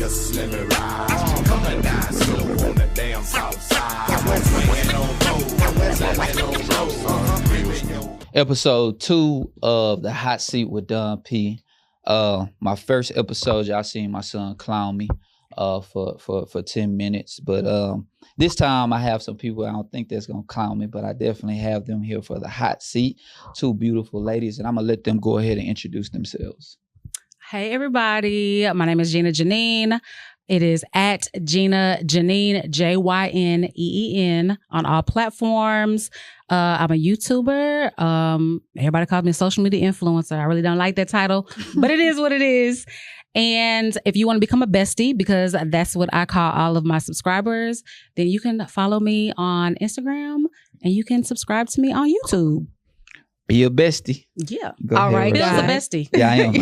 just let me ride. Coming down slow on the damn south side. Episode 2 of the Hot Seat with Don P. My first episode, y'all seen my son clown me for 10 minutes. But this time I have some people I don't think that's gonna clown me, but I definitely have them here for the hot seat. 2 beautiful ladies, and I'm gonna let them go ahead and introduce themselves. Hey everybody, my name is Gina Jyneen. It is at Gina Jyneen, Jyneen on all platforms. I'm a YouTuber. Everybody calls me a social media influencer. I really don't like that title, but it is what it is. And if you want to become a bestie, because that's what I call all of my subscribers, then you can follow me on Instagram and you can subscribe to me on YouTube. Be a bestie. Yeah. Go all ahead, right. Bill's a Rochelle. bestie. Yeah, I am.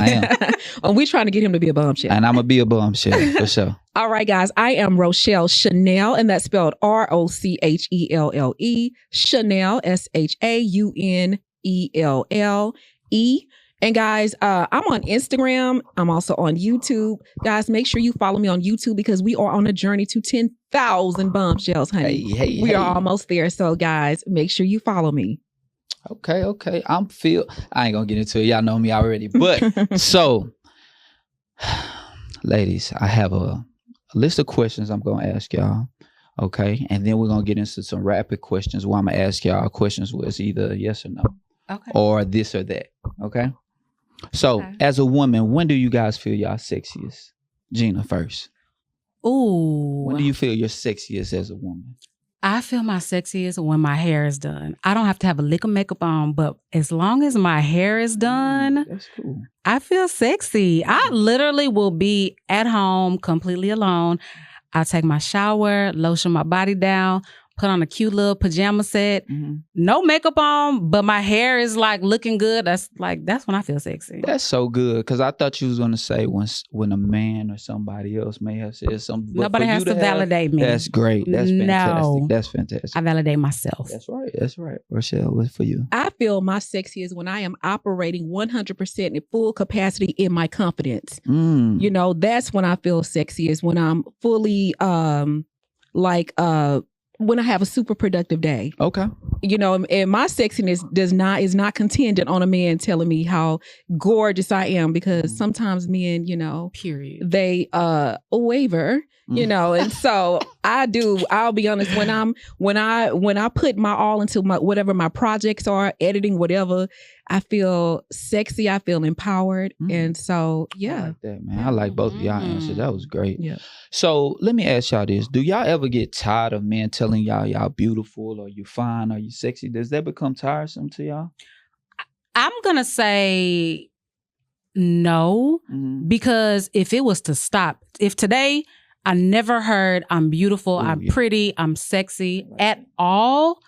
And we're trying to get him to be a bombshell. And I'm going to be a bombshell for sure. All right, guys. I am Rochelle Shaunelle, and that's spelled Rochelle. Shaunelle, Shaunelle. And guys, I'm on Instagram. I'm also on YouTube. Guys, make sure you follow me on YouTube because we are on a journey to 10,000 bombshells, honey. We are almost there. So, guys, make sure you follow me. Okay. I ain't gonna get into it. Y'all know me already. But so, ladies, I have a list of questions I'm gonna ask y'all. Okay. And then we're gonna get into some rapid questions where I'm gonna ask y'all questions where it's either yes or no. Okay. Or this or that. Okay. So as a woman, when do you guys feel y'all sexiest? Gina first. Ooh. When do you feel you're sexiest as a woman? I feel my sexiest when my hair is done. I don't have to have a lick of makeup on, but as long as my hair is done, that's cool. I feel sexy. I literally will be at home completely alone. I'll take my shower, lotion my body down, put on a cute little pajama set, no makeup on, but my hair is like looking good. That's when I feel sexy. That's so good, because I thought you was gonna say when a man or somebody else may have said something. Nobody has to validate me. That's great. That's fantastic. No. That's fantastic. I validate myself. That's right. Rochelle, what's for you? I feel my sexiest when I am operating 100% in full capacity in my confidence. You know, that's when I feel sexiest, when I'm fully when I have a super productive day. Okay. You know, and my sexiness is not contingent on a man telling me how gorgeous I am, because sometimes men, you know, period, they waver, you know, and so I'll be honest, when I put my all into my whatever my projects are, editing, whatever, I feel sexy, I feel empowered. And so I like that, man. I like both of y'all answers. That was great. Yeah. So let me ask y'all this. Do y'all ever get tired of men telling y'all beautiful, or you fine, or you sexy? Does that become tiresome to y'all? I'm gonna say no, because if it was to stop, if today I never heard I'm beautiful, I'm pretty, I'm sexy at all,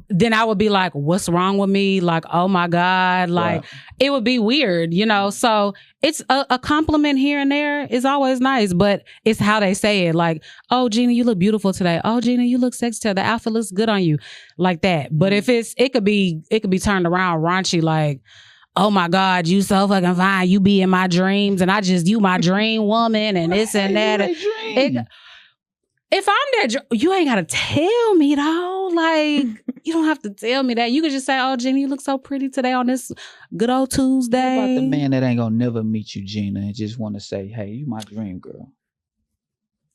then I would be like, what's wrong with me? Like, oh my God, like it would be weird, you know? So it's a compliment here and there is always nice, but it's how they say it. Like, oh, Gina, you look beautiful today. Oh, Gina, you look sexy today. The outfit looks good on you, like that. But if it could be turned around raunchy, like, oh my God, you so fucking fine. You be in my dreams, and you my dream woman, and this and that. If I'm that, you ain't gotta tell me though. Like, you don't have to tell me that. You could just say, "Oh, Gina, you look so pretty today on this good old Tuesday." What about the man that ain't gonna never meet you, Gina, and just want to say, "Hey, you my dream girl"?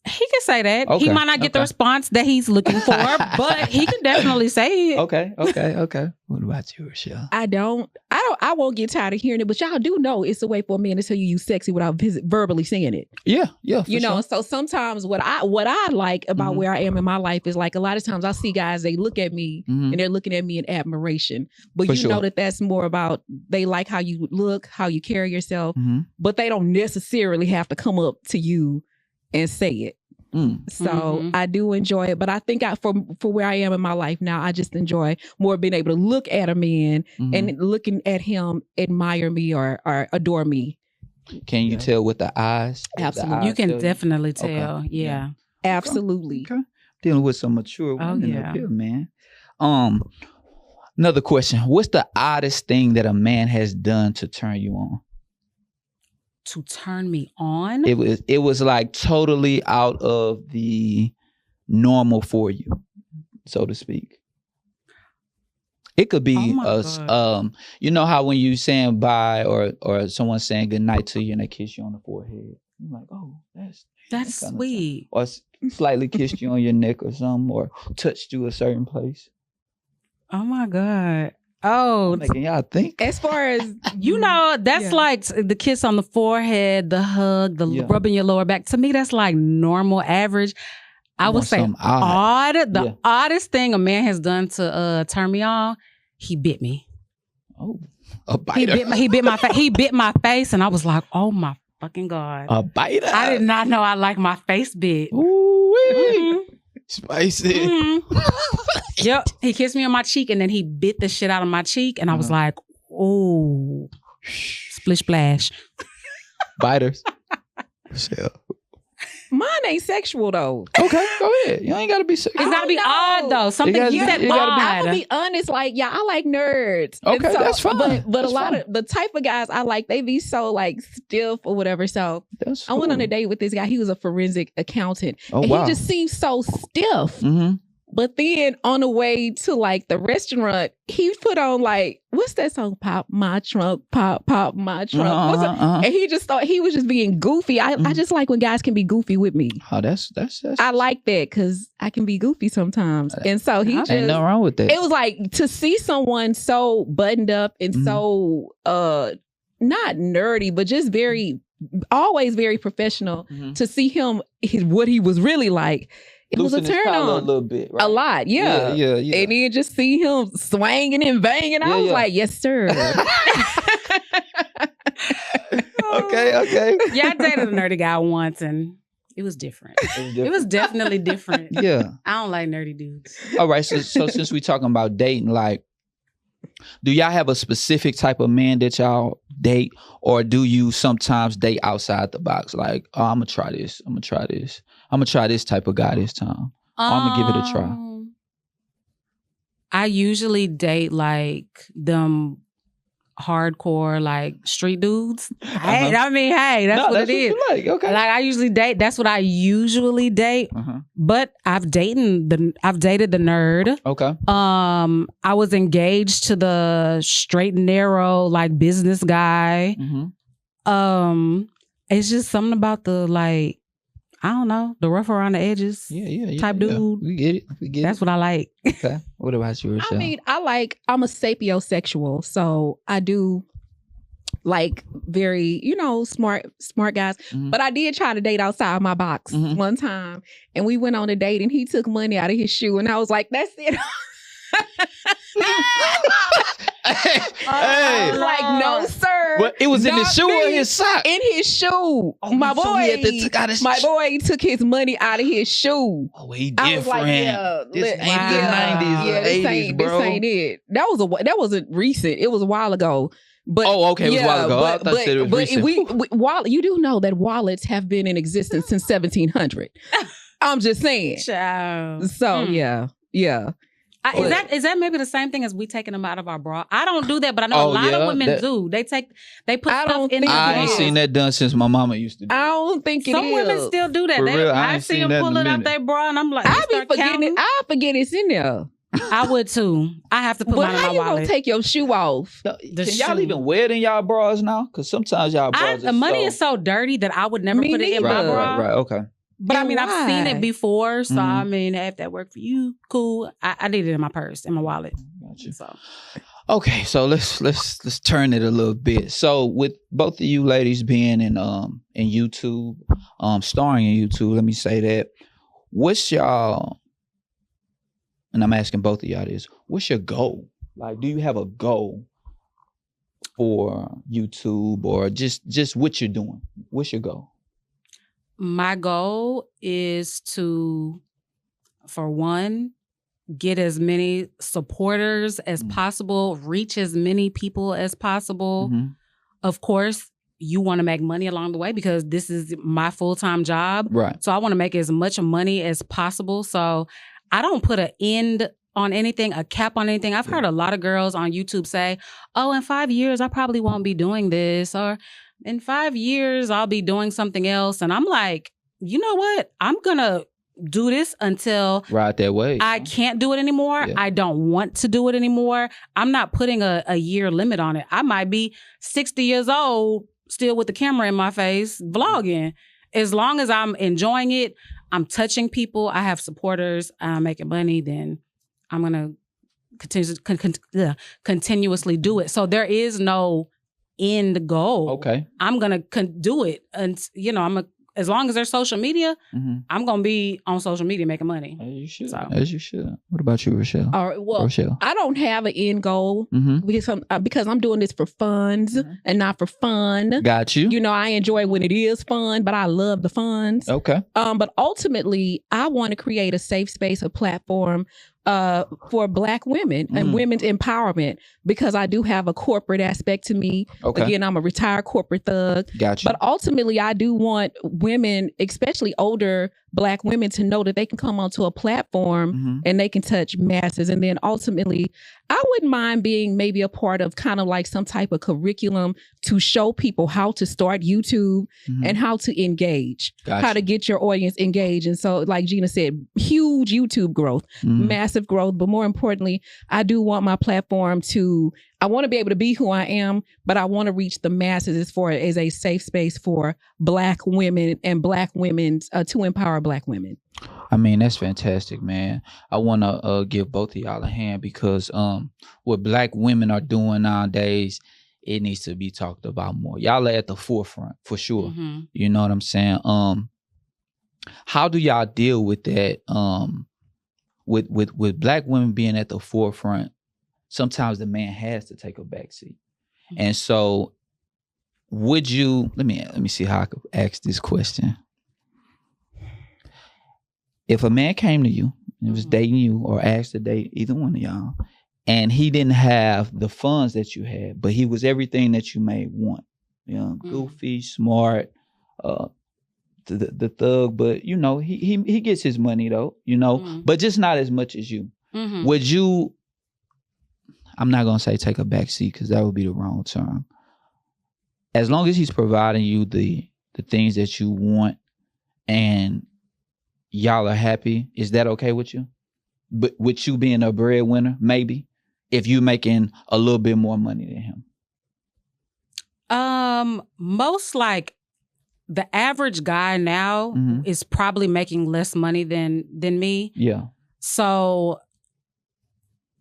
He can say that. Okay. He might not get the response that he's looking for, but he can definitely say it. Okay. What about you, Rochelle? I won't get tired of hearing it, but y'all do know it's a way for a man to tell you sexy without verbally saying it. Yeah. You know, so sometimes what I like about where I am in my life is, like, a lot of times I see guys, they look at me and they're looking at me in admiration, but know that's more about, they like how you look, how you carry yourself, but they don't necessarily have to come up to you and say it. So I do enjoy it, but I think for where I am in my life now, I just enjoy more being able to look at a man and looking at him, admire me or adore me. Can you tell with the eyes? Absolutely. You can definitely tell. Okay. Yeah. Absolutely. Okay. Dealing with some mature women up here, man. Another question. What's the oddest thing that a man has done to turn you on? to turn me on. It was like totally out of the normal for you, so to speak. It could be you know how when you saying bye or someone saying good night to you and they kiss you on the forehead, you're like, oh, that's sweet. Or slightly kissed you on your neck or something, or touched you a certain place. Oh my God. Oh, making y'all think. As far as that's like the kiss on the forehead, the hug, the rubbing your lower back. To me, that's like normal, average. I would say odd. The oddest thing a man has done to turn me on, he bit me. Oh, a biter. He bit my face, and I was like, oh my fucking God. A biter. I did not know I like my face bit. Ooh, spicy. Mm-hmm. Yep. He kissed me on my cheek, and then he bit the shit out of my cheek, and I was like, oh, splish splash. Biters. Rochelle. Mine ain't sexual though. Okay, go ahead. You ain't gotta be sexual. It's gotta be odd though. Something you said odd. I'm gonna be honest, like I like nerds. Okay, that's fine. But that's a lot of the type of guys I like, they be so like stiff or whatever. So I went on a date with this guy. He was a forensic accountant. Oh, and wow. He just seemed so stiff. Mm-hmm. But then on the way to like the restaurant, he put on like, what's that song? Pop my trunk, pop my trunk. And he just thought he was just being goofy. I just like when guys can be goofy with me. Oh, that's I like that because I can be goofy sometimes. And so he just, ain't nothing wrong with that. It was like to see someone so buttoned up and so not nerdy, but just always very professional. To see him what he was really like. It was a turn on. A little bit, right? A lot, yeah. And then just see him swinging and banging. I was like, yes, sir. Okay. Yeah, I dated a nerdy guy once and it was different. It was definitely different. Yeah. I don't like nerdy dudes. All right, so since we talking about dating, like, do y'all have a specific type of man that y'all date, or do you sometimes date outside the box? Like, oh, I'm gonna try this. I'm gonna try this type of guy this time. I'm gonna give it a try. I usually date like them hardcore like street dudes. Hey, that's what it is. You like. Okay. Like I usually date. That's what I usually date. But I've dated the nerd. Okay. I was engaged to the straight and narrow like business guy. It's just something about the like, I don't know, the rough around the edges type dude. We get it. That's what I like. Okay. What about you, Rochelle? I mean, I'm a sapiosexual, so I do like very, smart guys. But I did try to date outside my box one time, and we went on a date, and he took money out of his shoe, and I was like, that's it. Hey. Like, no, sir. But it was in his shoe or his sock? In his shoe. My boy took his money out of his shoe. Oh, he different. I was like, this ain't the 90s or 80s, bro. This ain't it. That wasn't recent. It was a while ago. But, it was a while ago. I thought it was recent. You do know that wallets have been in existence since 1700. I'm just saying. Child. So, yeah. Is that maybe the same thing as we taking them out of our bra? I don't do that, but I know a lot of women do. They put stuff in. I ain't seen that done since my mama used to do. I don't think it is. Some women still do that. I see them pull it out their bra, and I'm like, I forget it's in there. I would too. I have to put mine in my wallet. But how you gonna take your shoe off? Can y'all even wear it in y'all bras now? Because sometimes y'all bras the money is so dirty that I would never put it in my bra. Right. Okay. But I mean, I've seen it before, so I mean, if that worked for you, cool. I did it in my purse, in my wallet. Gotcha. So. Okay, so let's turn it a little bit. So with both of you ladies being in YouTube, starring in YouTube, let me say that. What's y'all? And I'm asking both of y'all this. What's your goal? Like, do you have a goal for YouTube or just what you're doing? What's your goal? My goal is to, for one, get as many supporters as possible, reach as many people as possible. Of course, you want to make money along the way because this is my full-time job. Right. So I want to make as much money as possible. So I don't put an end on anything, a cap on anything. I've heard a lot of girls on YouTube say, oh, in 5 years, I probably won't be doing this. Or in 5 years, I'll be doing something else. And I'm like, you know what? I'm going to do this until ride that way. I can't do it anymore. Yeah. I don't want to do it anymore. I'm not putting a year limit on it. I might be 60 years old, still with the camera in my face, vlogging. As long as I'm enjoying it, I'm touching people, I have supporters, I'm making money, then I'm going to continuously do it. So there is no end goal. Okay. I'm going to do it. And, you know, as long as there's social media, I'm going to be on social media making money. As you should. So. As you should. What about you, Rochelle? Rochelle. I don't have an end goal because I'm doing this for funds and not for fun. Got you. You know, I enjoy when it is fun, but I love the funds. Okay. But ultimately, I want to create a safe space, a platform for Black women and women's empowerment, because I do have a corporate aspect to me. Okay. Again, I'm a retired corporate thug. Gotcha. But ultimately, I do want women, especially older Black women, to know that they can come onto a platform and they can touch masses. And then ultimately, I wouldn't mind being maybe a part of kind of like some type of curriculum to show people how to start YouTube and how to engage, how to get your audience engaged. And so, like Gina said, huge YouTube growth, massive growth. But more importantly, I do want my platform I want to be able to be who I am, but I want to reach the masses as a safe space for Black women and Black women to empower Black women. I mean, that's fantastic, man. I want to give both of y'all a hand, because what Black women are doing nowadays, it needs to be talked about more. Y'all are at the forefront for sure. You know what I'm saying? How do y'all deal with that? With Black women being at the forefront, sometimes the man has to take a backseat. And so would you, let me see how I could ask this question. If a man came to you and was dating you or asked to date either one of y'all, and he didn't have the funds that you had, but he was everything that you may want, you know, goofy, smart, the thug, but you know, he gets his money though, you know, but just not as much as you. Would you, I'm not going to say take a back seat, because that would be the wrong term. As long as he's providing you the things that you want and y'all are happy, is that okay with you? But with you being a breadwinner, maybe, if you're making a little bit more money than him? Most like the average guy now is probably making less money than me. Yeah. So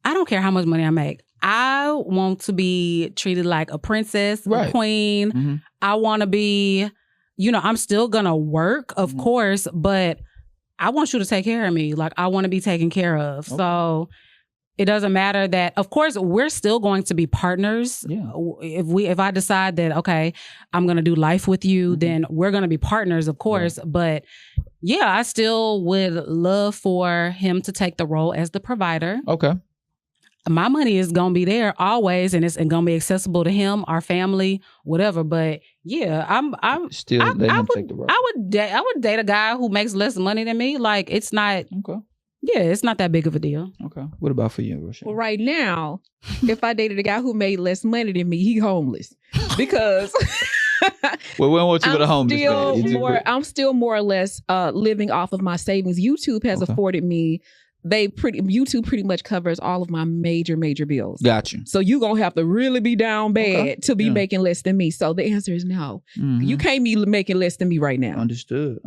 I don't care how much money I make. I want to be treated like a princess, a queen. I want to be, you know, I'm still going to work, of course, but I want you to take care of me. Like, I want to be taken care of. Okay. So it doesn't matter that, of course, we're still going to be partners. Yeah. If I decide that, okay, I'm going to do life with you, then we're going to be partners, of course. Right. But yeah, I still would love for him to take the role as the provider. Okay. My money is going to be there always, and it's going to be accessible to him, our family, whatever. But yeah, I'm still let him take the role. I would date a guy who makes less money than me. Like, it's not, yeah, it's not that big of a deal. Okay. What about for you, Rochelle? Well, right now, if I dated a guy who made less money than me, he homeless. Because well, we don't want you with a homeless man. I'm still more or less living off of my savings. YouTube has afforded me. YouTube pretty much covers all of my major bills. Got you. So you gonna have to really be down bad to be making less than me. So the answer is no. You can't be making less than me right now. Understood.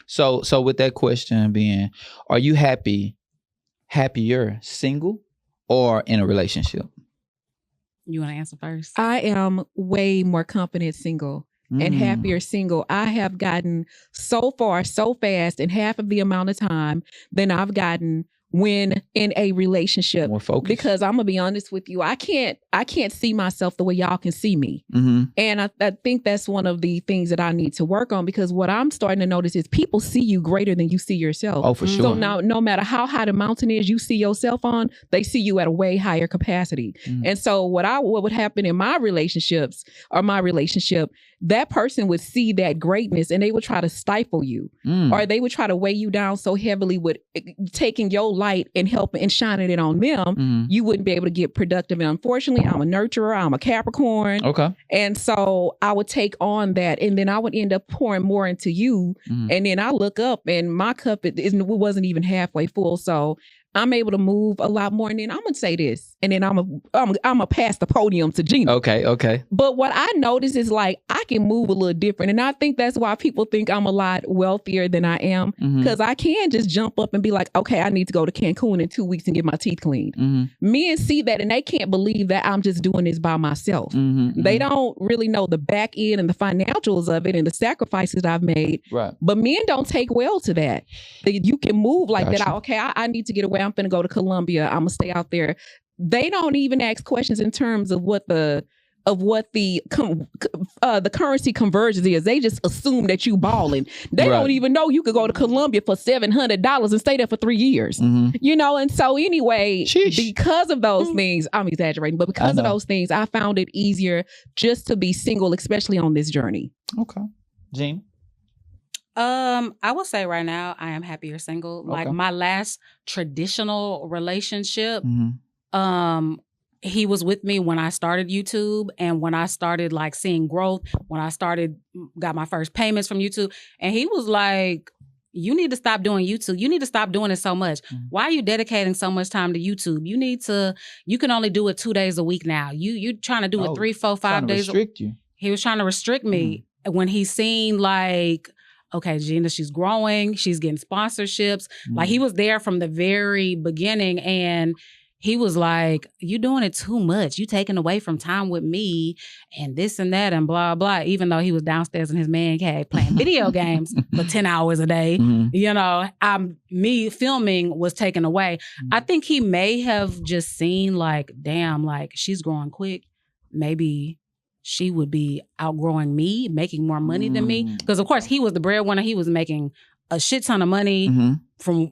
So with that question being, are you happier single or in a relationship? You want to answer first? I am way more confident single. And happier single. I have gotten so far so fast in half of the amount of time than I've gotten when in a relationship. More focused. Because I'm gonna be honest with you, I can't see myself the way y'all can see me. And I think that's one of the things that I need to work on, because what I'm starting to notice is people see you greater than you see yourself. Oh, for sure. So now, no matter how high the mountain is you see yourself on, they see you at a way higher capacity. And so what would happen in my relationships or my relationship, that person would see that greatness and they would try to stifle you, or they would try to weigh you down so heavily with taking your life light and helping and shining it on them, you wouldn't be able to get productive. And unfortunately, I'm a nurturer. I'm a Capricorn. Okay. And so I would take on that, and then I would end up pouring more into you. And then I look up, and my cup it wasn't even halfway full. So I'm able to move a lot more. And then I'm gonna say this, and then I'm gonna pass the podium to Gina. Okay. But what I notice is like I can move a little different, and I think that's why people think I'm a lot wealthier than I am, because I can just jump up and be like, okay, I need to go to Cancun in 2 weeks and get my teeth cleaned. Men see that, and they can't believe that I'm just doing this by myself. They don't really know the back end and the financials of it and the sacrifices I've made. Right. But men don't take well to that. You can move like Gotcha. that. Okay, I need to get away. I'm finna go to Colombia. I'm gonna stay out there. They don't even ask questions in terms of what the currency conversions is. They just assume that you balling. They don't even know you could go to Colombia for $700 and stay there for 3 years. You know, and so anyway, because of those things, I'm exaggerating, but because of those things, I found it easier just to be single, especially on this journey. Okay. Gina? I will say right now I am happier single. Okay. Like my last traditional relationship, he was with me when I started YouTube and when I started like seeing growth, when I got my first payments from YouTube. And he was like, you need to stop doing YouTube. You need to stop doing it so much. Why are you dedicating so much time to YouTube? You can only do it 2 days a week now. You're trying to do it 3, 4, 5 days. Restrict you. He was trying to restrict me when he seen like, okay, Gina, she's growing. She's getting sponsorships. Like he was there from the very beginning, and he was like, you doing it too much. You taking away from time with me and this and that and blah, blah. Even though he was downstairs in his man cave playing video games for 10 hours a day, you know, me filming was taken away. I think he may have just seen like, damn, like she's growing quick. Maybe she would be outgrowing me, making more money than me. Because of course he was the breadwinner. He was making a shit ton of money from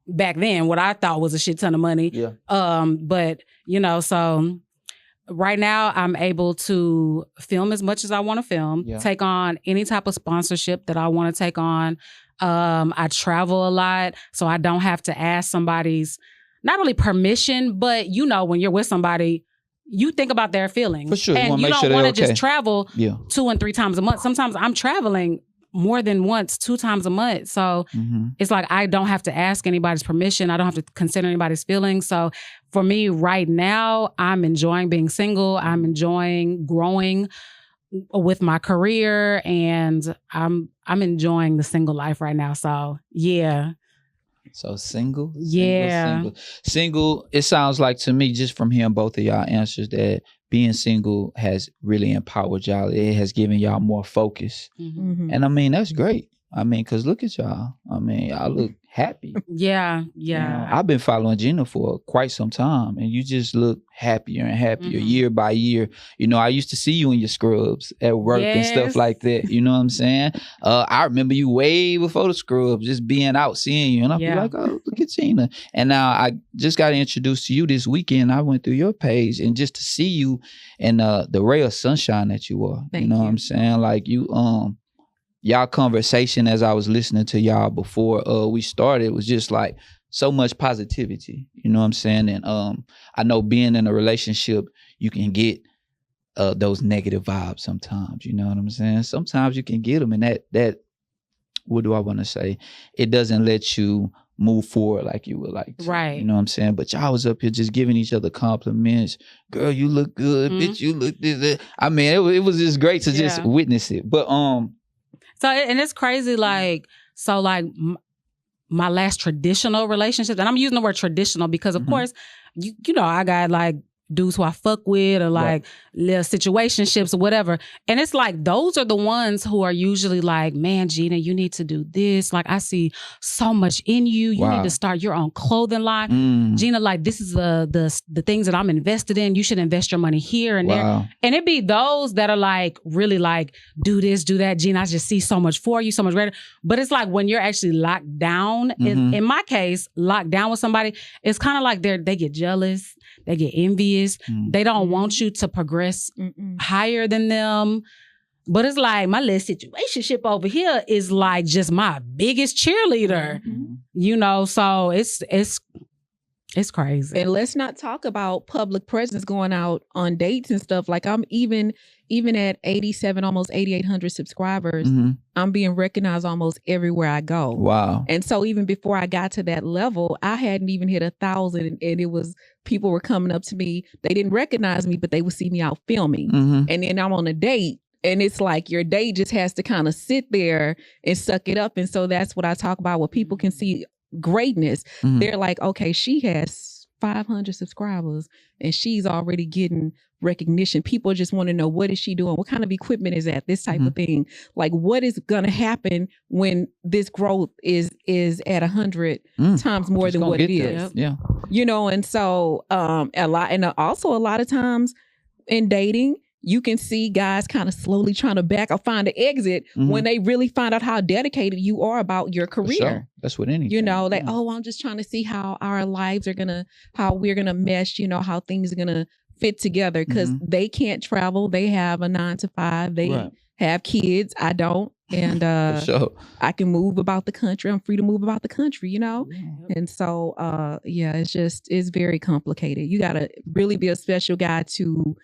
back then, what I thought was a shit ton of money. Yeah. But you know, so right now I'm able to film as much as I want to film, take on any type of sponsorship that I want to take on. I travel a lot, so I don't have to ask somebody's not really permission, but you know, when you're with somebody, you think about their feelings. For sure. And you don't want to just travel 2 and 3 times a month. Sometimes I'm traveling more than once, 2 times a month. So it's like I don't have to ask anybody's permission. I don't have to consider anybody's feelings. So for me right now, I'm enjoying being single. I'm enjoying growing with my career, and I'm enjoying the single life right now. So yeah. So single? Yeah. Single, it sounds like to me, just from hearing both of y'all answers, that being single has really empowered y'all. It has given y'all more focus. And I mean, that's great. I mean, because look at y'all. I mean, y'all look happy. Yeah. You know, I've been following Gina for quite some time, and you just look happier and happier year by year. You know, I used to see you in your scrubs at work and stuff like that. You know what I'm saying? I remember you way before the scrubs, just being out, seeing you, and I'd be like, oh, look at Gina. And now I just got introduced to you this weekend. I went through your page, and just to see you and the ray of sunshine that you are. Thank you know you. what I'm saying? Like you, y'all conversation as I was listening to y'all before we started was just like so much positivity. You know what I'm saying? And I know being in a relationship, you can get those negative vibes sometimes. You know what I'm saying? Sometimes you can get them, and that what do I want to say? It doesn't let you move forward like you would like to. Right. You know what I'm saying? But y'all was up here just giving each other compliments. Girl, you look good. Bitch, you look this. I mean, it was just great to just witness it. But so, and it's crazy, like, so like my last traditional relationship, and I'm using the word traditional because of course, you know, I got like dudes who I fuck with or like little situationships or whatever. And it's like, those are the ones who are usually like, man, Gina, you need to do this. Like, I see so much in you. You need to start your own clothing line. Gina, like, this is the things that I'm invested in. You should invest your money here and there. And it be those that are like, really like, do this, do that. Gina, I just see so much for you, so much better. But it's like when you're actually locked down, in my case, locked down with somebody, it's kind of like they get jealous. They get envious. They don't want you to progress higher than them. But it's like my little situationship over here is like just my biggest cheerleader. You know, so it's It's crazy. And let's not talk about public presence going out on dates and stuff. Like I'm even at 87, almost 8,800 subscribers, I'm being recognized almost everywhere I go. Wow. And so even before I got to that level, I hadn't even hit 1,000, and it was people were coming up to me. They didn't recognize me, but they would see me out filming. And then I'm on a date. And it's like your date just has to kind of sit there and suck it up. And so that's what I talk about. What people can see greatness. They're like, okay, she has 500 subscribers and she's already getting recognition. People just want to know, what is she doing? What kind of equipment is that? This type of thing. Like, what is going to happen when this growth is at 100 times more than what it is? Yeah. You know, and so a lot of times in dating, you can see guys kind of slowly trying to back or find an exit when they really find out how dedicated you are about your career. Sure. That's what anything. You know, like, oh, I'm just trying to see how our lives are how we're going to mesh, you know, how things are going to fit together, because they can't travel. They have a 9-to-5. They have kids. I don't. And I can move about the country. I'm free to move about the country, you know? And so, it's very complicated. You got to really be a special guy to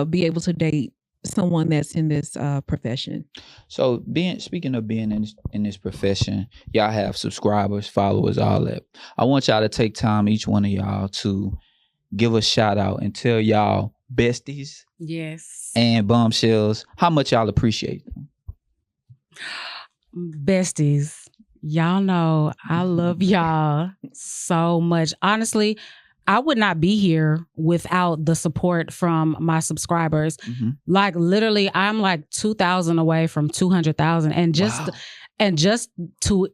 be able to date someone that's in this profession. So speaking of being in this profession, y'all have subscribers, followers, all that. I want y'all to take time, each one of y'all, to give a shout out and tell y'all besties and bombshells how much y'all appreciate them. Besties, y'all know I love y'all so much. Honestly, I would not be here without the support from my subscribers. Like literally, I'm like 2,000 away from 200,000, and just to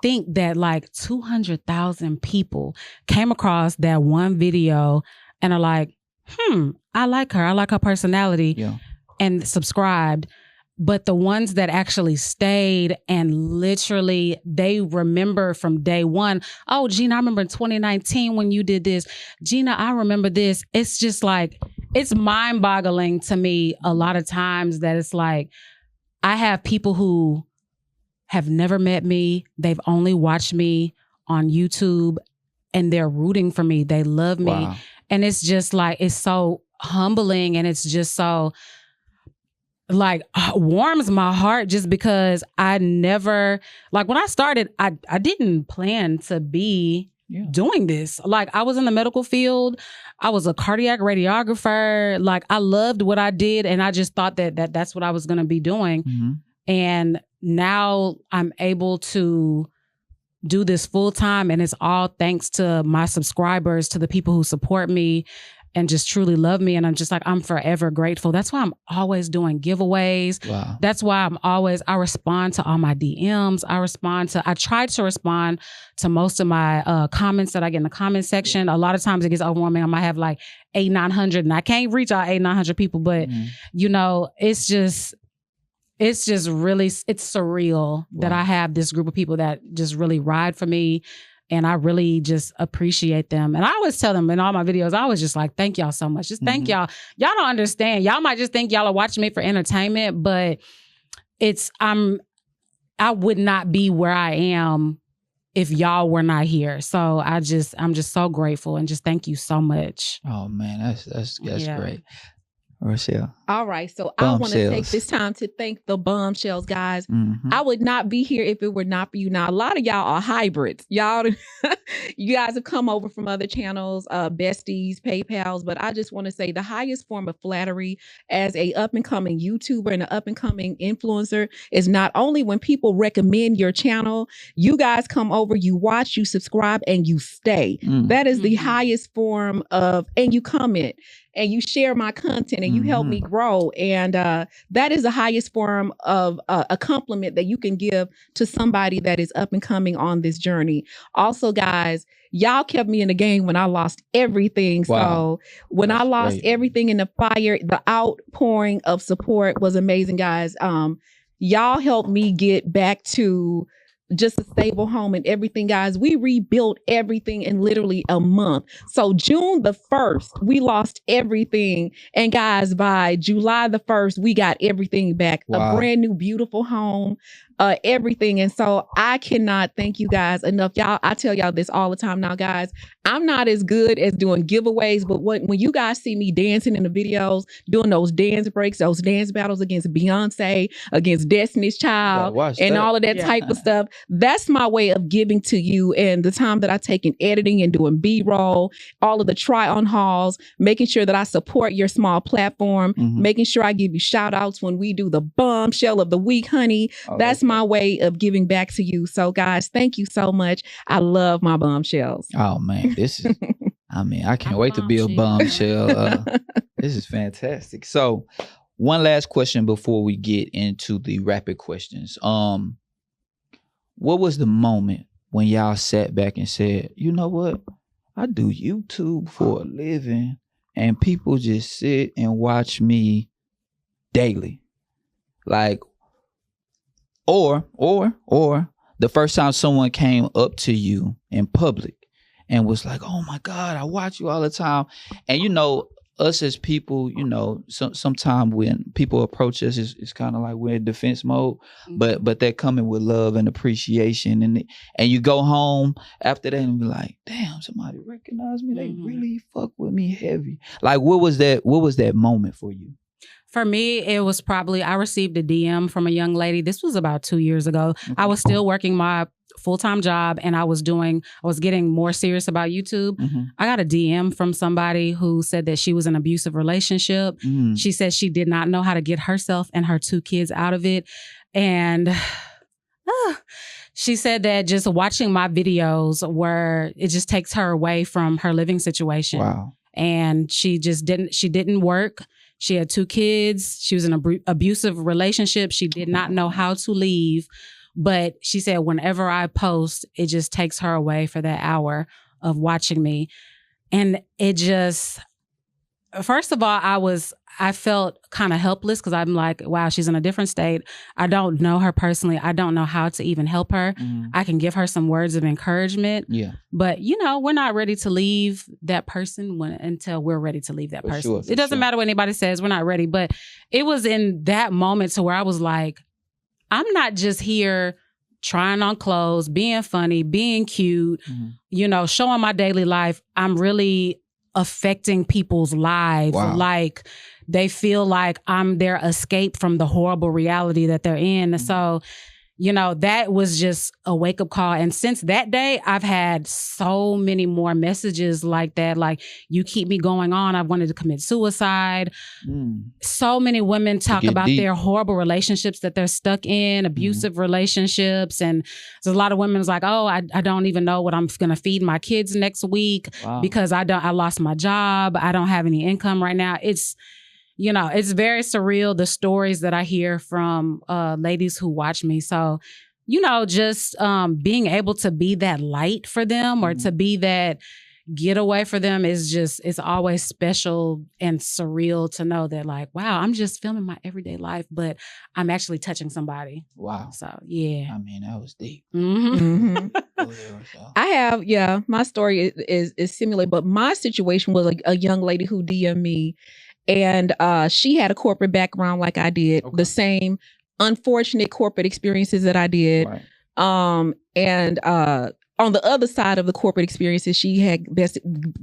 think that like 200,000 people came across that one video and are like, I like her personality, and subscribed. But the ones that actually stayed and literally they remember from day one, oh, Gina, I remember in 2019 when you did this. Gina, I remember this. It's just like, it's mind-boggling to me a lot of times that it's like, I have people who have never met me. They've only watched me on YouTube and they're rooting for me. They love me. Wow. And it's just like, it's so humbling, and it's just so like warms my heart, just because I never, like when I started, I didn't plan to be doing this. Like I was in the medical field. I was a cardiac radiographer. Like I loved what I did, and I just thought that's what I was going to be doing. And now I'm able to do this full time, and it's all thanks to my subscribers, to the people who support me and just truly love me. And I'm just like, I'm forever grateful. That's why I'm always doing giveaways. Wow. That's why I respond to all my DMs. I try to respond to most of my comments that I get in the comment section. A lot of times it gets overwhelming. I might have like 800-900, and I can't reach all 800-900 people, but you know, it's just really, it's surreal that I have this group of people that just really ride for me. And I really just appreciate them. And I always tell them in all my videos, I was just like, thank y'all so much. Just thank y'all. Y'all don't understand. Y'all might just think y'all are watching me for entertainment, but I would not be where I am if y'all were not here. So I'm just so grateful, and just thank you so much. Oh man, that's great. Rochelle. All right. So I want to take this time to thank the bombshells, guys. I would not be here if it were not for you. Now, a lot of y'all are hybrids. Y'all, you guys have come over from other channels, besties, PayPals, but I just want to say the highest form of flattery as a up and coming YouTuber and an up and coming influencer is not only when people recommend your channel, you guys come over, you watch, you subscribe, and you stay. That is the highest form of, and you comment and you share my content and you help me grow. And that is the highest form of a compliment that you can give to somebody that is up and coming on this journey. Also, guys, y'all kept me in the game when I lost everything. Wow. So when I lost everything in the fire, the outpouring of support was amazing, guys. Y'all helped me get back to just a stable home and everything, guys. We rebuilt everything in literally a month. So June the 1st, we lost everything. And guys, by July the 1st, we got everything back. Wow. A brand new, beautiful home, everything. And so I cannot thank you guys enough. Y'all, I tell y'all this all the time now, guys. I'm not as good as doing giveaways, but when you guys see me dancing in the videos, doing those dance breaks, those dance battles against Beyonce, against Destiny's Child, and all of that type of stuff, that's my way of giving to you. And the time that I take in editing and doing B-roll, all of the try-on hauls, making sure that I support your small platform, making sure I give you shout outs when we do the bombshell of the week, honey. That's my way of giving back to you. So guys, thank you so much. I love my bombshells. Oh man, this is, I can't wait to be a bombshell. This is fantastic. So one last question before we get into the rapid questions. What was the moment when y'all sat back and said, you know what? I do YouTube for a living and people just sit and watch me daily. Like, or the first time someone came up to you in public and was like, oh my God, I watch you all the time. And you know, us as people, you know, sometimes when people approach us, it's kind of like we're in defense mode, but they're coming with love and appreciation. And you go home after that and be like, damn, somebody recognized me. They really fuck with me heavy. Like, what was that moment for you? For me, it was probably, I received a DM from a young lady. This was about 2 years ago. Okay. I was still working my full-time job and I was getting more serious about YouTube. I got a DM from somebody who said that she was in an abusive relationship. She said she did not know how to get herself and her 2 kids out of it. And she said that just watching my videos it just takes her away from her living situation. Wow. And she didn't work. She had 2 kids. She was in an abusive relationship. She did not know how to leave. But she said whenever I post, it just takes her away for that hour of watching me. And it just, first of all, I felt kind of helpless because I'm like, wow, she's in a different state. I don't know her personally. I don't know how to even help her. I can give her some words of encouragement. Yeah. But, you know, we're not ready to leave that person until we're ready to leave that person. It doesn't matter what anybody says. We're not ready. But it was in that moment to where I was like, I'm not just here trying on clothes, being funny, being cute, you know, showing my daily life. I'm really affecting people's lives. Wow. Like they feel like I'm their escape from the horrible reality that they're in. So, you know, that was just a wake-up call. And since that day, I've had so many more messages like that. Like, you keep me going on. I wanted to commit suicide. So many women talk about their horrible relationships that they're stuck in, abusive relationships. And there's a lot of women's like, oh, I don't even know what I'm going to feed my kids next week because I lost my job. I don't have any income right now. You know, it's very surreal, the stories that I hear from ladies who watch me. So, you know, just being able to be that light for them or to be that getaway for them it's always special and surreal to know that like, wow, I'm just filming my everyday life, but I'm actually touching somebody. Wow. So, yeah. I mean, that was deep. I have, my story is similar, but my situation was like a young lady who DM'd me. And she had a corporate background like I did, the same unfortunate corporate experiences that I did. Right. And on the other side of the corporate experiences, she had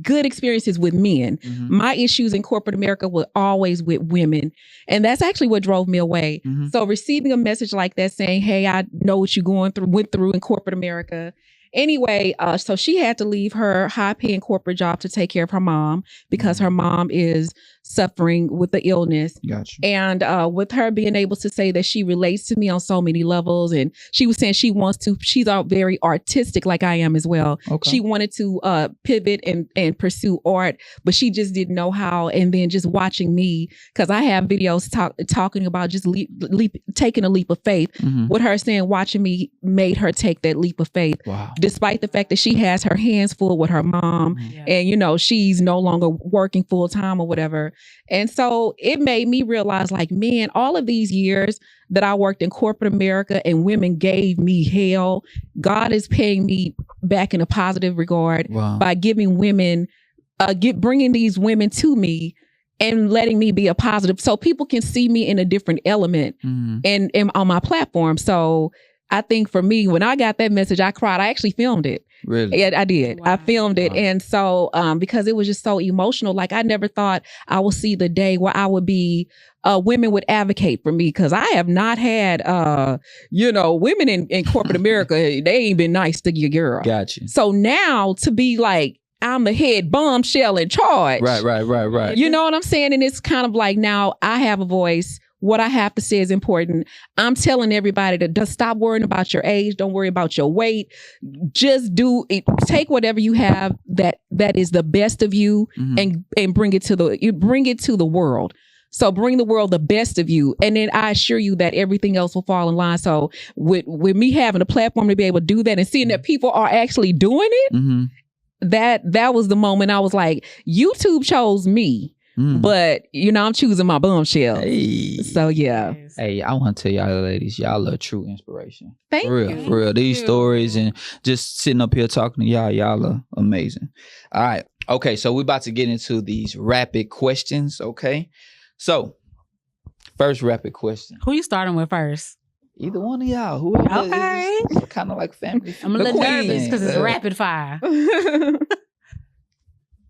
good experiences with men. My issues in corporate America were always with women. And that's actually what drove me away. So receiving a message like that saying, hey, I know what you went through in corporate America. Anyway, so she had to leave her high-paying corporate job to take care of her mom because her mom is suffering with the illness. Gotcha. And with her being able to say that she relates to me on so many levels, and she was saying she's very artistic like I am as well. Okay. She wanted to pivot and pursue art, but she just didn't know how. And then just watching me, because I have videos talking about just taking a leap of faith. With her saying watching me made her take that leap of faith. Wow. Despite the fact that she has her hands full with her mom and, you know, she's no longer working full time or whatever. And so it made me realize like, man, all of these years that I worked in corporate America and women gave me hell, God is paying me back in a positive regard by giving women, bringing these women to me and letting me be a positive so people can see me in a different element and on my platform. So I think for me, when I got that message, I cried. I actually filmed it. Really? Yeah, I did. Wow. I filmed it. Wow. And so because it was just so emotional, like I never thought I would see the day where I would be women would advocate for me, because I have not had women in corporate America, they ain't been nice to your girl. Gotcha. So now to be like, I'm the head bombshell in charge. Right. You know what I'm saying? And it's kind of like, now I have a voice. What I have to say is important. I'm telling everybody to just stop worrying about your age. Don't worry about your weight. Just do it. Take whatever you have that is the best of you, and bring it to the world. So bring the world the best of you. And then I assure you that everything else will fall in line. So with me having a platform to be able to do that and seeing that people are actually doing it, that was the moment I was like, YouTube chose me, but I'm choosing my bombshell. Hey. So yeah. Hey, I want to tell y'all ladies, y'all are true inspiration. Thank for you. For real. These stories and just sitting up here talking to y'all are amazing. All right. Okay, so we're about to get into these rapid questions, okay? So, first rapid question. Who you starting with first? Either one of y'all. Whoever. Okay. It's kind of like family. I'm a little nervous because it's rapid fire.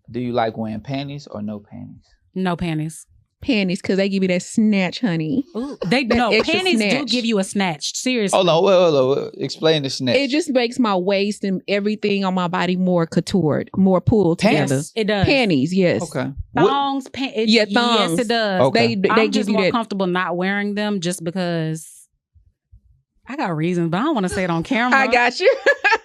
Do you like wearing panties or no panties? No panties. Panties, because they give you that snatch, honey. Ooh, extra panties do snatch. give you a snatch. Seriously. Hold on. Explain the snatch. It just makes my waist and everything on my body more contoured, more pulled together. Yes, it does. Panties, yes. Okay. Thongs, thongs. Yes, it does. Okay. They I'm give just you more that. comfortable not wearing them just because I got reasons, but I don't want to say it on camera. I got you.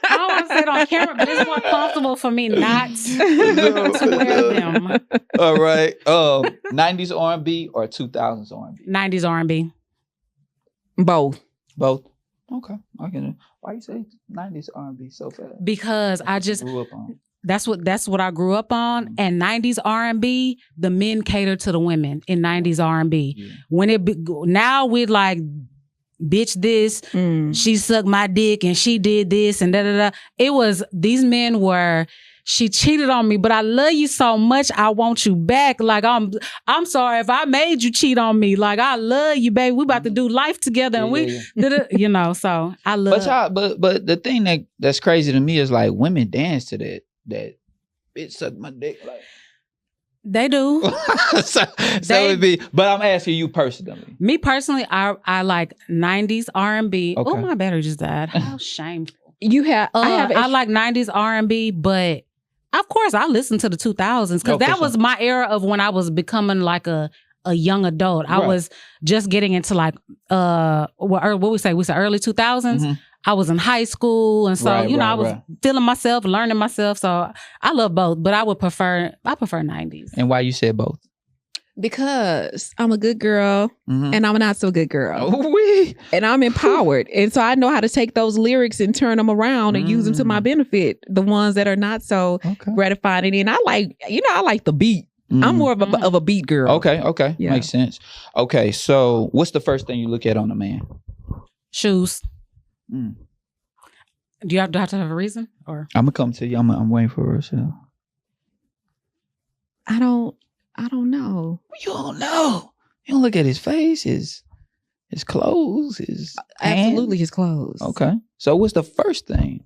I don't want to say it on camera, but it's more comfortable for me not to wear them. All right. 90s R&B or 2000s R&B? 90s R&B. Both. Both. Okay. I can. Why you say 90s R&B so fast? Because I just grew up on. that's what I grew up on. And 90s R&B, the men cater to the women in 90s R&B. Yeah. Now we're like, bitch this, she sucked my dick and she did this and da-da-da. It was, these men were, she cheated on me, but I love you so much, I want you back. Like, I'm sorry if I made you cheat on me. Like, I love you, baby. We about to do life together. And so I love. But the thing that's crazy to me is like women dance to that bitch suck my dick. Like, they do. so it'd be, but I'm asking you personally. Me personally, I like 90s R&B. Okay. Oh, my battery just died. How shameful. I like 90s R&B, but of course I listen to the 2000s because that was my era of when I was becoming like a young adult. I was just getting into like what we say early 2000s. I was in high school, and so I was feeling myself, learning myself. So I love both, but I prefer 90s. And why you said both? Because I'm a good girl and I'm a not so good girl. And I'm empowered. And so I know how to take those lyrics and turn them around and use them to my benefit. The ones that are not so gratifying. And I like the beat. I'm more of a beat girl. Okay. Yeah. Makes sense. Okay, so what's the first thing you look at on a man? Shoes. Do you have to have a reason? Or I'm gonna come to you. I'm waiting for Rochelle. I don't know. You don't know. You don't look at his face, his clothes, his absolutely his clothes. Okay. So what's the first thing?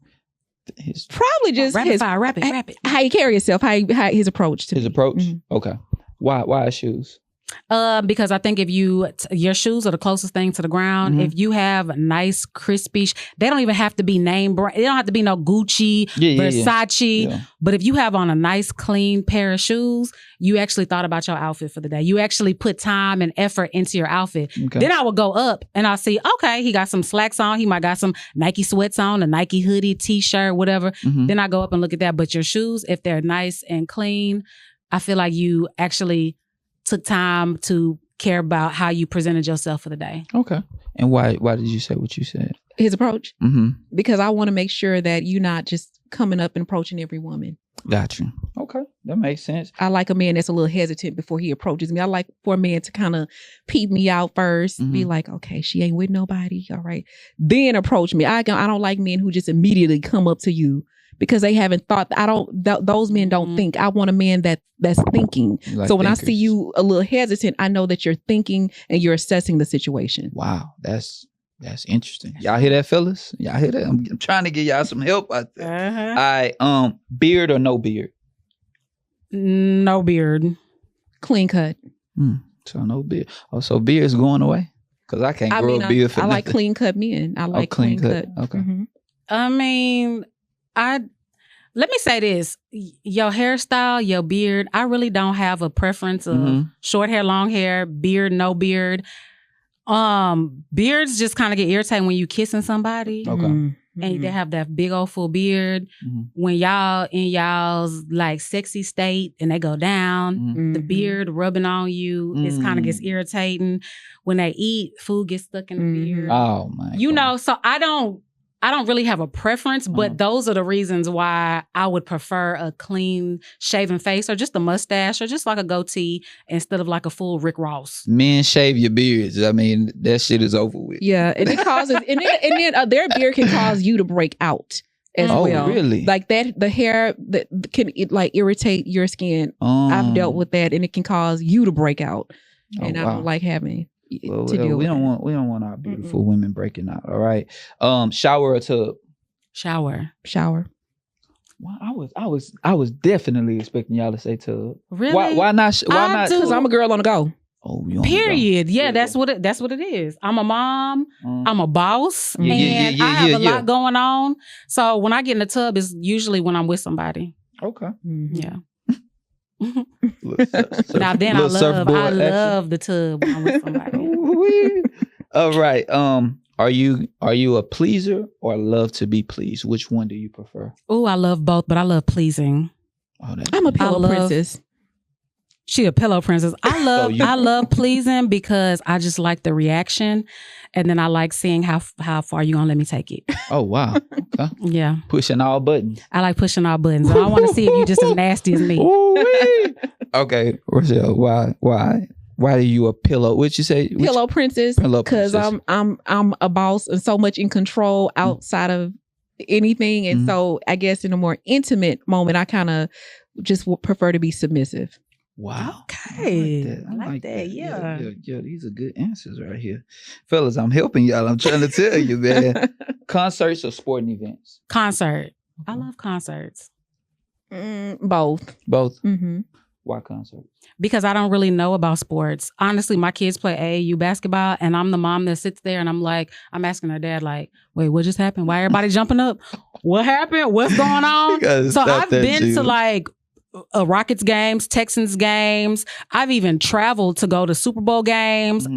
Probably just rapid. How you carry yourself, how his approach to his approach. Okay. Why shoes? Because I think if your shoes are the closest thing to the ground. If you have nice, crispy, they don't even have to be name brand. They don't have to be no Gucci, Versace. Yeah. But if you have on a nice, clean pair of shoes, you actually thought about your outfit for the day. You actually put time and effort into your outfit. Okay. Then I would go up and I'll see, okay, he got some slacks on. He might got some Nike sweats on, a Nike hoodie, t-shirt, whatever. Then I go up and look at that. But your shoes, if they're nice and clean, I feel like you actually took time to care about how you presented yourself for the day. Okay. And why did you say what you said? His approach. Because I want to make sure that you're not just coming up and approaching every woman. Gotcha. Okay. That makes sense. I like a man that's a little hesitant before he approaches me. I like for a man to kind of peep me out first, be like, okay, she ain't with nobody. All right. Then approach me. I don't like men who just immediately come up to you because they haven't thought. Those men don't think. I want a man that's thinking. Like so when thinkers. I see you a little hesitant, I know that you're thinking and you're assessing the situation. Wow, that's That's interesting. Y'all hear that, fellas? Y'all hear that? I'm trying to give y'all some help out there. All right, beard or no beard? No beard. Clean cut. So no beard. Oh, so beard's going away? Because I can't grow a beard for I like nothing. clean cut men. I like clean cut. Okay. Mm-hmm. I mean, let me say this. Your hairstyle, your beard, I really don't have a preference of short hair, long hair, beard, no beard. Beards just kind of get irritating when you kissing somebody. Okay. And they have that big old full beard. When y'all in y'all's like sexy state and they go down, the beard rubbing on you, it kind of gets irritating. When they eat, food gets stuck in the beard. Oh my! You know, so I don't really have a preference, but those are the reasons why I would prefer a clean shaven face or just a mustache or just like a goatee instead of like a full Rick Ross. Men shave your beards. I mean, that shit is over with. Yeah, and it causes, and then their beard can cause you to break out as well. Oh, really? Like that, the hair that can like irritate your skin. I've dealt with that, and it can cause you to break out. And I don't like having. Well, we don't want our beautiful women breaking out. All right. Shower or tub? Shower. Well, I was definitely expecting y'all to say tub. Really? Why not? Why not? Because I'm a girl on the go. Oh, you period. Yeah, that's what it is. I'm a mom. I'm a boss, and I have a lot going on. So when I get in the tub, it's usually when I'm with somebody. Okay. Yeah. Now then, I love the tub when I'm with somebody. All right. Are you a pleaser or love to be pleased? Which one do you prefer? Oh, I love both, but I love pleasing. I'm a pillow princess. She a pillow princess. I love pleasing because I just like the reaction, and then I like seeing how far you gonna let me take it. Oh wow! Okay. Yeah, pushing all buttons. I like pushing all buttons. I want to see if you just as nasty as me. Okay, Rochelle, why are you a pillow? What'd you say? Pillow princess. Because I'm a boss and so much in control outside of anything, and so I guess in a more intimate moment, I kind of just would prefer to be submissive. Wow. Okay. I like that. Yeah. These are good answers right here. Fellas, I'm helping y'all. I'm trying to tell you, man. Concerts or sporting events? Concert. I love concerts. Both. Both? Mm-hmm. Why concerts? Because I don't really know about sports. Honestly, my kids play AAU basketball, and I'm the mom that sits there and I'm asking her dad, like, wait, what just happened? Why everybody jumping up? What happened? What's going on? So I've been to like Rockets games, Texans games. I've even traveled to go to Super Bowl games,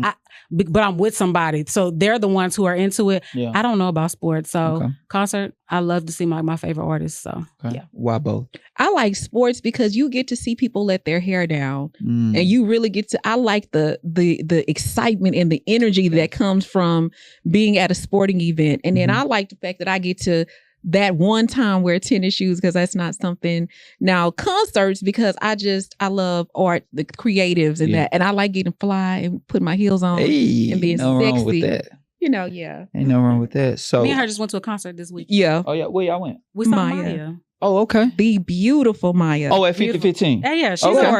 but I'm with somebody. So they're the ones who are into it. Yeah. I don't know about sports. So concert, I love to see my favorite artists. So yeah. Why both? I like sports because you get to see people let their hair down and you really get to, I like the excitement and the energy that comes from being at a sporting event. And then I like the fact that I get to that one time wear tennis shoes because that's not something. Now concerts, because I love art, the creatives and that, and I like getting fly and putting my heels on and being no sexy. Wrong with that. You know, yeah. Ain't no wrong with that. So me and her just went to a concert this week. Yeah. Oh yeah, where y'all went? We saw Maya. Oh, okay. The beautiful Maya. Oh, at 5015. Yeah,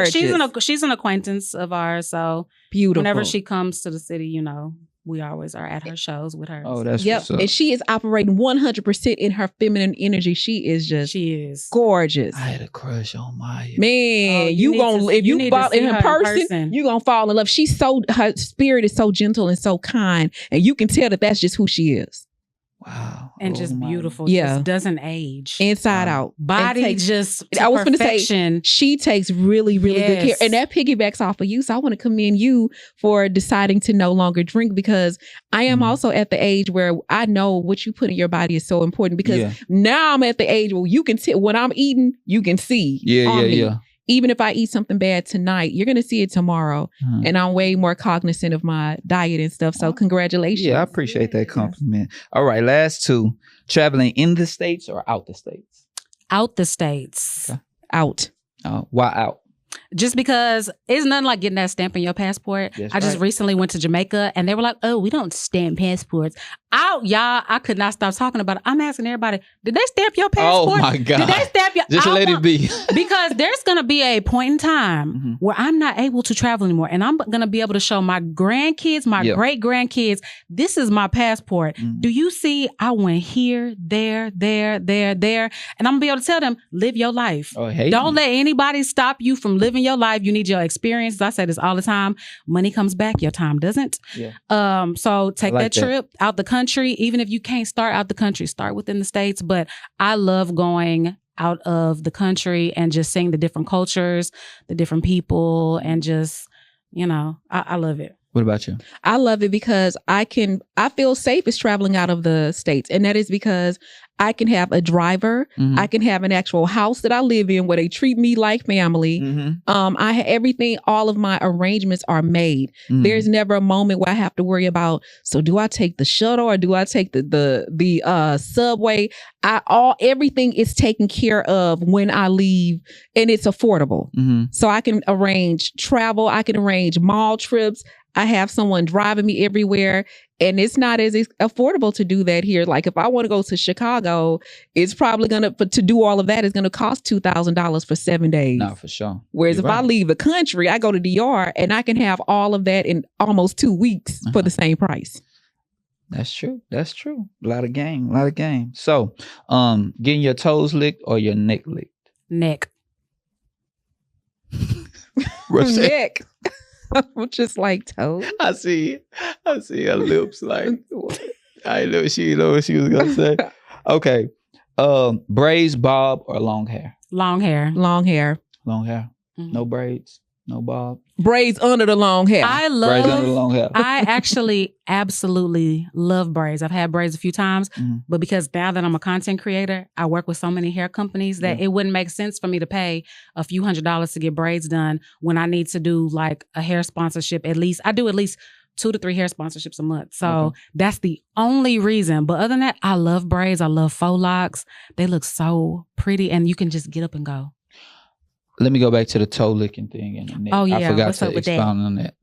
she's an acquaintance of ours. So beautiful. Whenever she comes to the city, you know, we always are at her shows with her. Oh, that's what's up. And she is operating 100% in her feminine energy. She is gorgeous. I had a crush on Maya. Man, if you fall in her person, you're gonna fall in love. Her spirit is so gentle and so kind, and you can tell that that's just who she is. Wow. And just beautiful. Yeah. Just doesn't age. Inside out. Body just I was going to say, she takes really, really good care. And that piggybacks off of you. So I want to commend you for deciding to no longer drink, because I am also at the age where I know what you put in your body is so important, because now I'm at the age where you can when I'm eating, you can see me. Even if I eat something bad tonight, you're going to see it tomorrow. And I'm way more cognizant of my diet and stuff. So congratulations. Yeah, I appreciate that compliment. All right, last two. Traveling in the States or out the States? Out the States. Okay. Out. Why out? Just because it's nothing like getting that stamp in your passport. I just recently went to Jamaica and they were like, oh, we don't stamp passports. I could not stop talking about it. I'm asking everybody, did they stamp your passport? Oh my God. Did they stamp your Just let it be. Because there's gonna be a point in time where I'm not able to travel anymore. And I'm gonna be able to show my grandkids, my great grandkids, this is my passport. Do you see I went here, there, and I'm gonna be able to tell them, live your life. Don't let anybody stop you from living your life. You need your experience. I say this all the time. Money comes back, your time doesn't. So take that trip out the country. Even if you can't start out the country, start within the States. But I love going out of the country and just seeing the different cultures, the different people, and just, I love it. What about you? I love it because I feel safe as traveling out of the States. And that is because I can have a driver. I can have an actual house that I live in where they treat me like family. Everything, all of my arrangements are made. There's never a moment where I have to worry about, so do I take the shuttle or do I take the subway? Everything is taken care of when I leave, and it's affordable. So I can arrange travel. I can arrange mall trips. I have someone driving me everywhere, and it's not as affordable to do that here. Like if I want to go to Chicago, it's probably to do all of that is going to cost $2,000 for 7 days. No, for sure. Whereas if I leave the country, I go to DR and I can have all of that in almost 2 weeks for the same price. That's true. A lot of game. So, getting your toes licked or your neck licked? Neck. Neck. I'm just like toes. I see her lips like, I know she was gonna say. Okay. Braids, bob, or long hair? Long hair. No braids, no bob. Braids under the long hair. Braids under the long hair. I actually absolutely love braids. I've had braids a few times, but because now that I'm a content creator, I work with so many hair companies that it wouldn't make sense for me to pay a few $100s to get braids done when I need to do like a hair sponsorship. I do at least 2 to 3 hair sponsorships a month. So that's the only reason. But other than that, I love braids. I love faux locks. They look so pretty and you can just get up and go. Let me go back to the toe licking thing and the neck. Oh, yeah. I forgot What's to expound on that.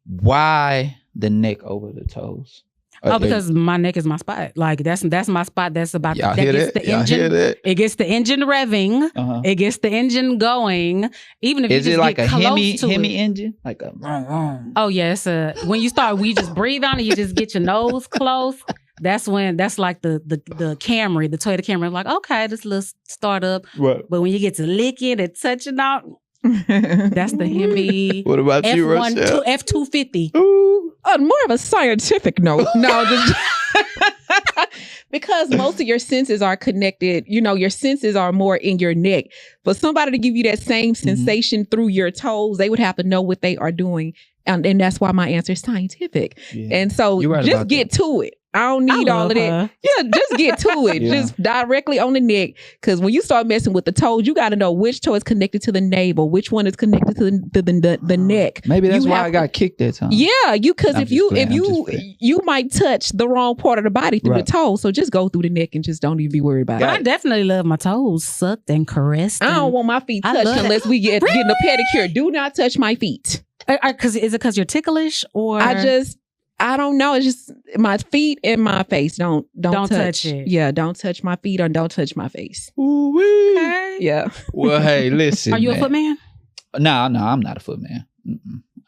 Why the neck over the toes? Because my neck is my spot. Like that's my spot. That's about Y'all that hear gets that? the Y'all engine. hear that? It gets the engine revving. It gets the engine going. Even if is you it just like get a close Hemi engine? Like a Oh yes. When you just breathe on it, you just get your nose close. That's like the Camry, the Toyota Camry. Like, okay, this little startup. Right. But when you get to licking and touching out, that's the Hemi. What about you, Rochelle? F-250. On more of a scientific note. No, just because most of your senses are connected. Your senses are more in your neck. For somebody to give you that same sensation through your toes, they would have to know what they are doing. And that's why my answer is scientific. Yeah. And so just get to it. I don't need all of that. Yeah, just get to it. Just directly on the neck. Because when you start messing with the toes, you got to know which toe is connected to the navel, which one is connected to the neck. Maybe that's why I got kicked that time. Yeah, because if you might touch the wrong part of the body through the toe. So just go through the neck and just don't even be worried about it. I definitely love my toes sucked and caressed. I don't want my feet touched unless we get getting a pedicure. Do not touch my feet. Is it because you're ticklish or I don't know. It's just my feet and my face. Don't touch it. Yeah, don't touch my feet or don't touch my face. Ooh-wee. Okay. Yeah. Well, hey, listen. Are you a foot man? No, I'm not a foot man.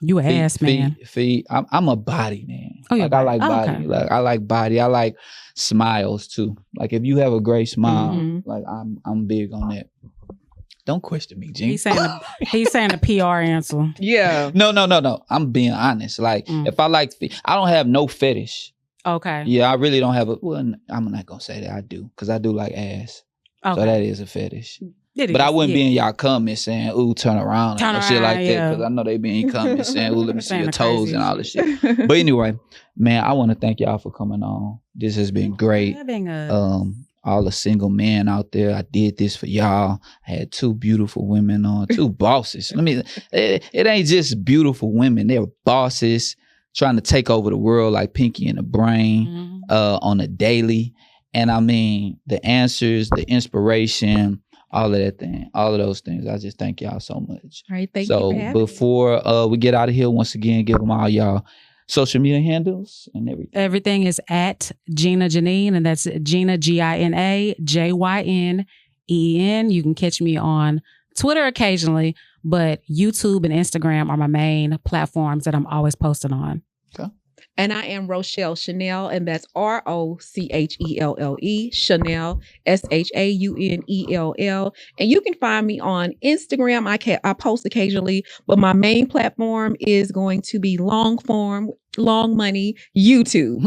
You an ass man. Feet. I'm a body man. Oh, like I like body. Okay. Like I like body. I like smiles too. Like if you have a great smile, like I'm big on that. Don't question me, Gene. He's saying a PR answer. Yeah. No. I'm being honest. Like if I like, I don't have no fetish. Okay. Yeah, I really don't have a. Well, I'm not gonna say that I do because I do like ass. Okay. So that is a fetish. But I wouldn't be in y'all comments saying, "Ooh, turn around," and shit like that because I know they be in comments saying, "Ooh, let me see your toes and all this shit." But anyway, man, I want to thank y'all for coming on. This has been great. All the single men out there, I did this for y'all. I had 2 beautiful women on, 2 bosses. It ain't just beautiful women. They're bosses trying to take over the world like Pinky and the Brain on a daily. And I mean, the answers, the inspiration, all of that thing, all of those things. I just thank y'all so much. All right, thank you for having me. Before we get out of here, once again, give them all y'all social media handles and everything. Everything is at Gina Jyneen, and that's Gina GinaJynen. You can catch me on Twitter occasionally, but YouTube and Instagram are my main platforms that I'm always posting on. Okay. And I am Rochelle Shaunelle, and that's ROCHELLE, Shaunelle, SHAUNELL. And you can find me on Instagram. I post occasionally, but my main platform is going to be long money YouTube.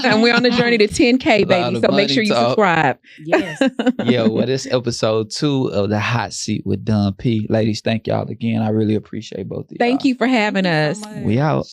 And we're on the journey to 10K, baby. So make sure you subscribe. Yes. Well, this episode 2 of the Hot Seat with Don P. Ladies, thank y'all again. I really appreciate both of y'all. Thank you for having us. We out.